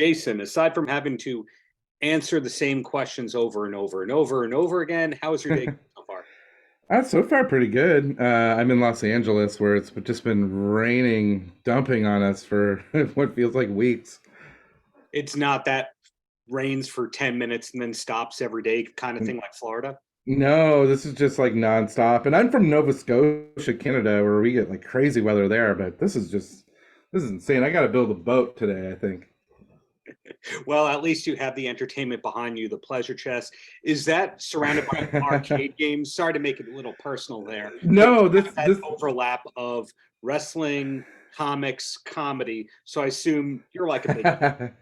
Jason, aside from having to answer the same questions over and over and over and over again, how is your day so far? So far, pretty good. I'm in Los Angeles, where it's just been raining, dumping on us for what feels like weeks. It's not that rains for 10 minutes and then stops every day kind of thing like Florida. No, this is just like nonstop. And I'm from Nova Scotia, Canada, where we get like crazy weather there. But this is insane. I got to build a boat today, I think. Well, at least you have the entertainment behind you, the pleasure chest. Is that surrounded by arcade games? Sorry to make it a little personal there, but No, kind this of that this overlap of wrestling, comics, comedy. So I assume you're like a big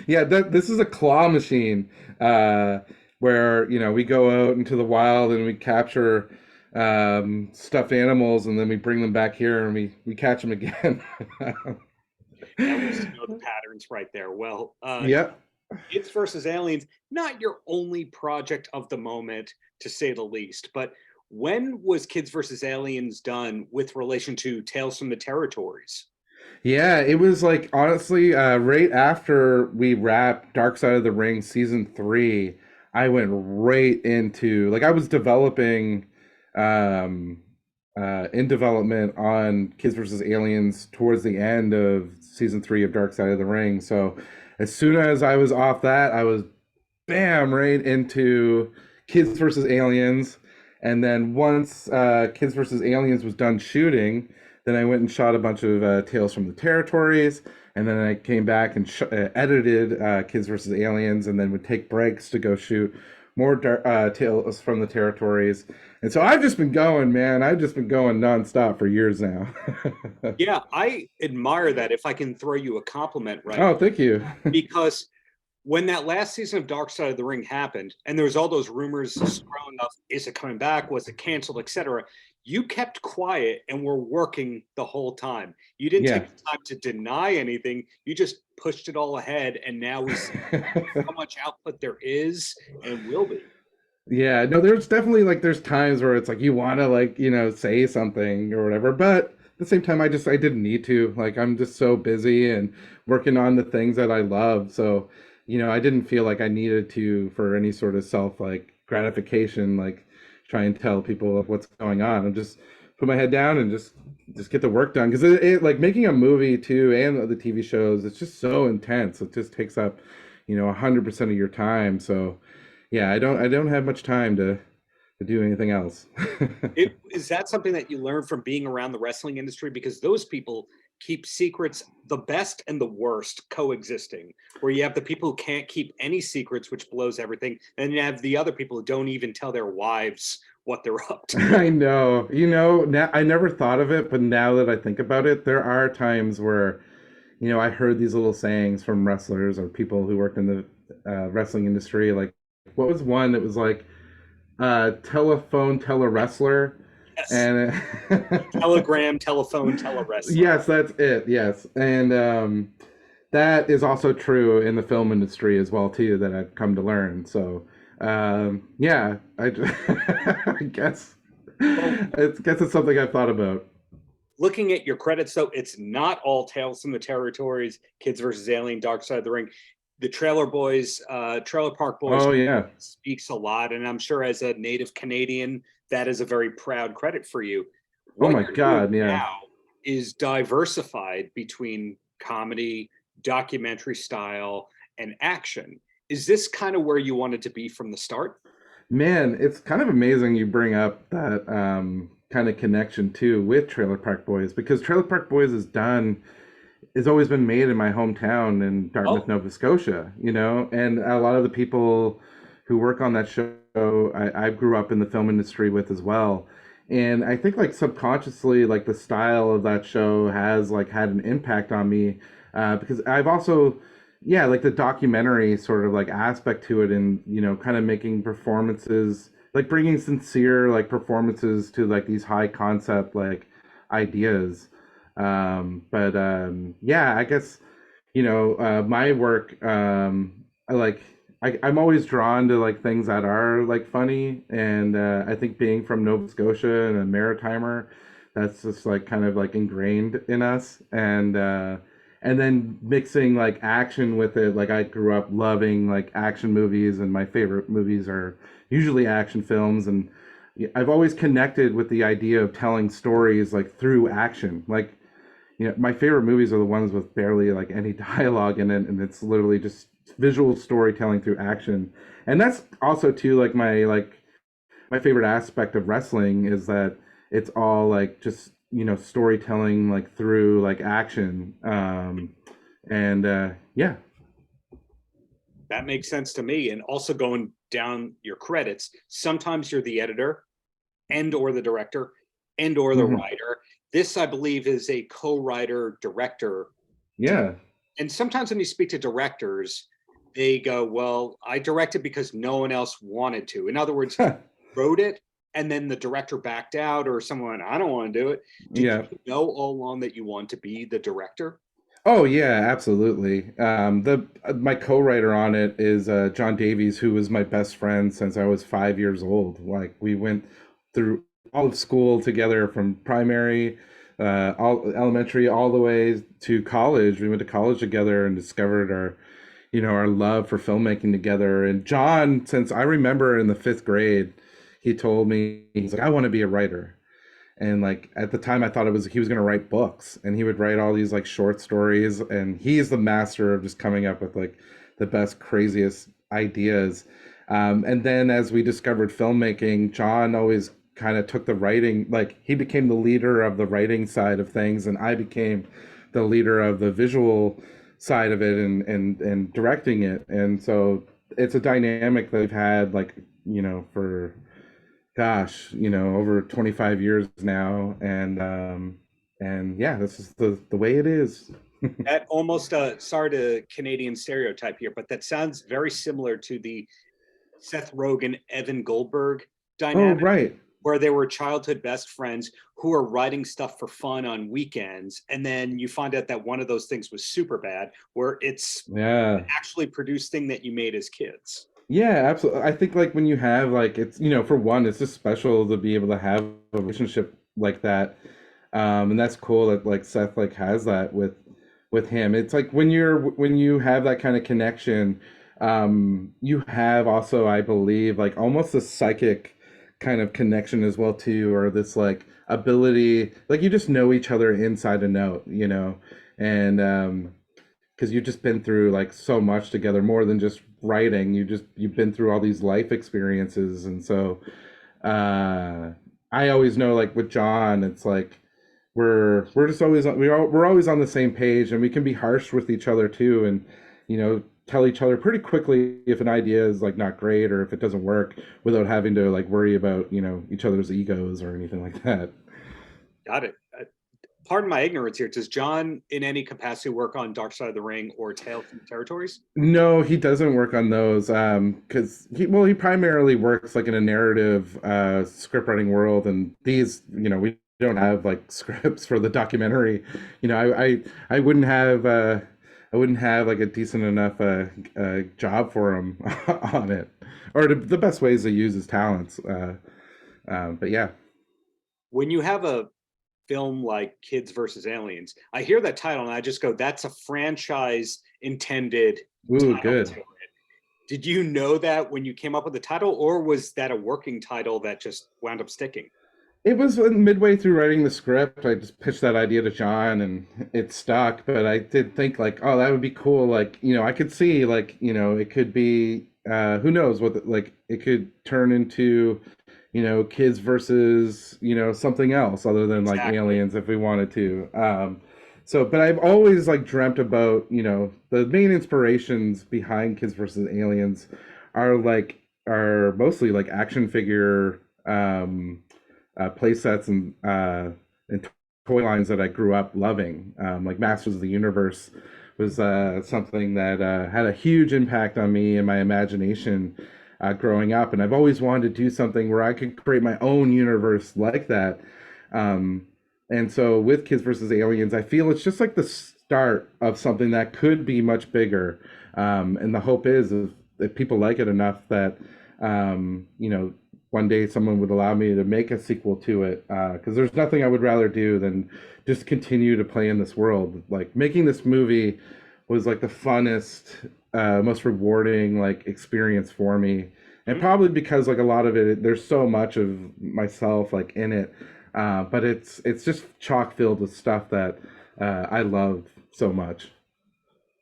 yeah, this is a claw machine, where we go out into the wild and we capture stuffed animals, and then we bring them back here and we catch them again. at least you know the patterns right there. Well, Yep. Kids versus Aliens, not your only project of the moment, to say the least. But when was Kids versus Aliens done with relation to Tales from the Territories? Yeah, it was like honestly, right after we wrapped Dark Side of the Ring season 3, I went right into like I was developing, um, in development on Kids versus Aliens towards the end of season 3 of Dark Side of the Ring. So as soon as I was off that, I was bam right into Kids versus Aliens, and then once Kids versus Aliens was done shooting, then I went and shot a bunch of Tales from the Territories, and then I came back and edited Kids versus Aliens, and then would take breaks to go shoot more Tales from the Territories. And so I've just been going, man. I've just been going nonstop for years now. Yeah, I admire that. If I can throw you a compliment, right? Oh, thank you. Because when that last season of Dark Side of the Ring happened, and there was all those rumors growing up, is it coming back? Was it canceled, etc. You kept quiet and were working the whole time. You didn't Yeah. take the time to deny anything. You just pushed it all ahead, and now we see how much output there is and will be. Yeah, no, there's definitely like there's times where it's like you want to like, say something or whatever, but at the same time I didn't need to. Like I'm just so busy and working on the things that I love. So, I didn't feel like I needed to for any sort of self like gratification, like try and tell people what's going on. I'm just put my head down and just get the work done because it like making a movie too and the TV shows, it's just so intense. It just takes up, 100% of your time. So, yeah, I don't have much time to do anything else. Is that something that you learned from being around the wrestling industry? Because those people keep secrets, the best and the worst coexisting, where you have the people who can't keep any secrets, which blows everything, and you have the other people who don't even tell their wives what they're up to. I know. Now I never thought of it, but now that I think about it, there are times where, I heard these little sayings from wrestlers or people who work in the wrestling industry. Like, what was one that was like, telephone, tele wrestler, Yes. and Telegram, telephone, telewrestler. yes, that's it. Yes, and that is also true in the film industry as well too. That I've come to learn. So, yeah, I Well, guess it's something I've thought about. looking at your credits, though, it's not all Tales from the Territories, Kids versus Alien, Dark Side of the Ring. The Trailer Boys, Trailer Park Boys Oh yeah. speaks a lot. And I'm sure as a native Canadian, that is a very proud credit for you. Oh What my you're doing God. Yeah. now is diversified between comedy, documentary style, and action. Is this kind of where you wanted to be from the start? Man, it's kind of amazing you bring up that kind of connection too with Trailer Park Boys because Trailer Park Boys has always been made in my hometown in Dartmouth, Oh, Nova Scotia, and a lot of the people who work on that show I grew up in the film industry with as well. And I think like subconsciously, like the style of that show has like had an impact on me because I've also, yeah, like the documentary sort of like aspect to it and, kind of making performances, like bringing sincere like performances to like these high concept like ideas. But yeah, I guess my work, I'm always drawn to like things that are like funny, and I think being from Nova Scotia and a maritimer, that's just like kind of like ingrained in us, and and then mixing like action with it. Like I grew up loving like action movies, and my favorite movies are usually action films. And I've always connected with the idea of telling stories like through action. Like, my favorite movies are the ones with barely like any dialogue in it, and it's literally just visual storytelling through action. And that's also too like my favorite aspect of wrestling is that it's all like just storytelling like through like action. And yeah. That makes sense to me. And also going down your credits, sometimes you're the editor and or the director and or the Mhm. writer. This, I believe, is a co-writer director. Yeah. And sometimes when you speak to directors, they go, well, I directed because no one else wanted to. In other words, wrote it and then the director backed out, or someone, I don't want to do it. Did Yeah. you know all along that you want to be the director? Oh yeah, absolutely. The My co-writer on it is John Davies, who was my best friend since I was 5 years old. Like we went through all of school together from primary, all elementary, all the way to college. We went to college together and discovered our love for filmmaking together. And John, since I remember in the fifth grade, he told me, he's like, I want to be a writer. And like at the time I thought he was going to write books, and he would write all these like short stories, and he's the master of just coming up with like the best craziest ideas. And then as we discovered filmmaking, John always kind of took the writing, like he became the leader of the writing side of things, and I became the leader of the visual side of it, and directing it. And so it's a dynamic that I've had like for gosh, over 25 years now. And yeah, this is the way it is. That almost, sorry to Canadian stereotype here, but that sounds very similar to the Seth Rogen, Evan Goldberg Oh, dynamic, right. where they were childhood best friends who are writing stuff for fun on weekends. And then you find out that one of those things was super bad, where it's an Yeah. actually produced thing that you made as kids. Yeah, absolutely. I think like when you have like it's for one, it's just special to be able to have a relationship like that. And that's cool that like Seth like has that with him. It's like when you have that kind of connection, you have also, I believe, like almost a psychic kind of connection as well too, or this like ability, like you just know each other inside and out. And because you've just been through like so much together, more than just writing. You've been through all these life experiences. And so uh I always know like with John, it's like we're just always we're always on the same page, and we can be harsh with each other too, and tell each other pretty quickly if an idea is like not great or if it doesn't work, without having to like worry about each other's egos or anything like that. Got it. Pardon my ignorance here. Does John, in any capacity, work on Dark Side of the Ring or Tales from the Territories? No, he doesn't work on those, because he primarily works like in a narrative script writing world, and these, we don't have like scripts for the documentary. I wouldn't have like a decent enough job for him on it, or the best ways to use his talents. But yeah. When you have a film like Kids versus Aliens, I hear that title and I just go, that's a franchise intended Ooh, title good. to it. Did you know that when you came up with the title, or was that a working title that just wound up sticking? It was midway through writing the script. I just pitched that idea to John, and it stuck. But I did think like, oh, that would be cool. Like, I could see like, it could be who knows what like it could turn into, kids versus, something else other than like Exactly. aliens if we wanted to. So, but I've always like dreamt about, the main inspirations behind Kids versus Aliens are mostly like action figure play sets and toy lines that I grew up loving. Like Masters of the Universe was something that had a huge impact on me and my imagination growing up. And I've always wanted to do something where I could create my own universe like that. Um, and so with Kids versus Aliens, I feel it's just like the start of something that could be much bigger. And the hope is if people like it enough that, um, you know, one day someone would allow me to make a sequel to it, because there's nothing I would rather do than just continue to play in this world. Like making this movie was like the funnest, most rewarding like experience for me, and probably because like a lot of it, there's so much of myself like in it, but it's just chock filled with stuff that I love so much.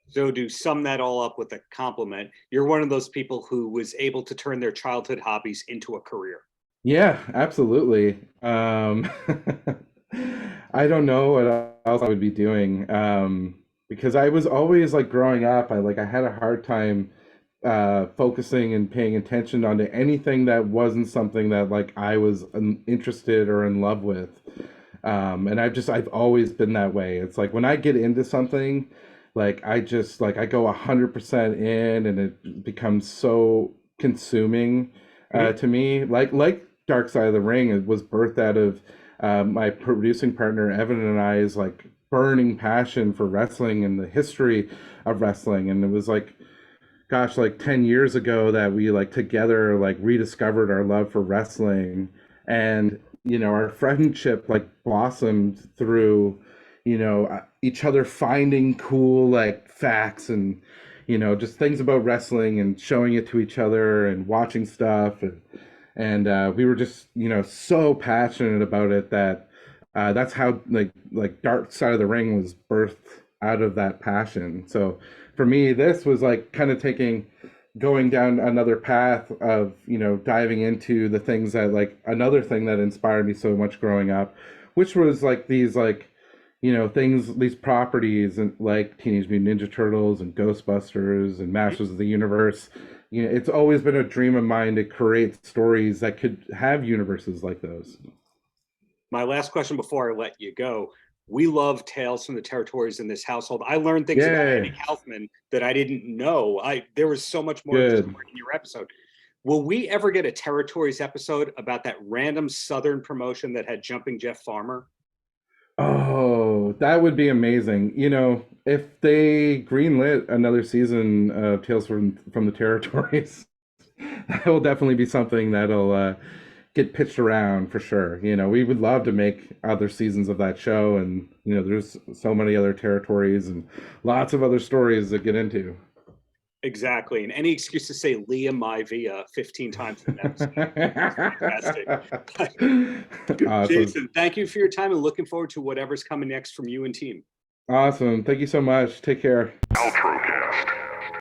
So to sum that all up with a compliment, you're one of those people who was able to turn their childhood hobbies into a career. Yeah, absolutely. I don't know what else I would be doing, because I was always like growing up, I had a hard time focusing and paying attention onto anything that wasn't something that like I was interested or in love with. And I've always been that way. It's like when I get into something, like I just like I go 100% in, and it becomes so consuming to me. Like Dark Side of the Ring, it was birthed out of my producing partner Evan and I's like burning passion for wrestling and the history of wrestling. And it was like, gosh, like 10 years ago that we like together like rediscovered our love for wrestling. And our friendship like blossomed through each other finding cool like facts and just things about wrestling and showing it to each other and watching stuff. And we were just so passionate about it that that's how like Dark Side of the Ring was birthed out of that passion. So for me, this was like kind of going down another path of diving into the things that like another thing that inspired me so much growing up, which was like these like things, these properties, and like Teenage Mutant Ninja Turtles and Ghostbusters and Masters of the Universe. It's always been a dream of mine to create stories that could have universes like those. My last question before I let you go. We love Tales from the Territories in this household. I learned things about Andy Kaufman that I didn't know. There was so much more in your episode. Will we ever get a Territories episode about that random Southern promotion that had Jumping Jeff Farmer? Oh, that would be amazing. If they greenlit another season of Tales from the Territories, that will definitely be something that'll get pitched around for sure. We would love to make other seasons of that show, and there's so many other territories and lots of other stories to get into. Exactly. And any excuse to say Leah Maivia 15 times in an episode. Fantastic. Awesome. Jason, thank you for your time, and looking forward to whatever's coming next from you and team. Awesome. Thank you so much. Take care. Paltrocast.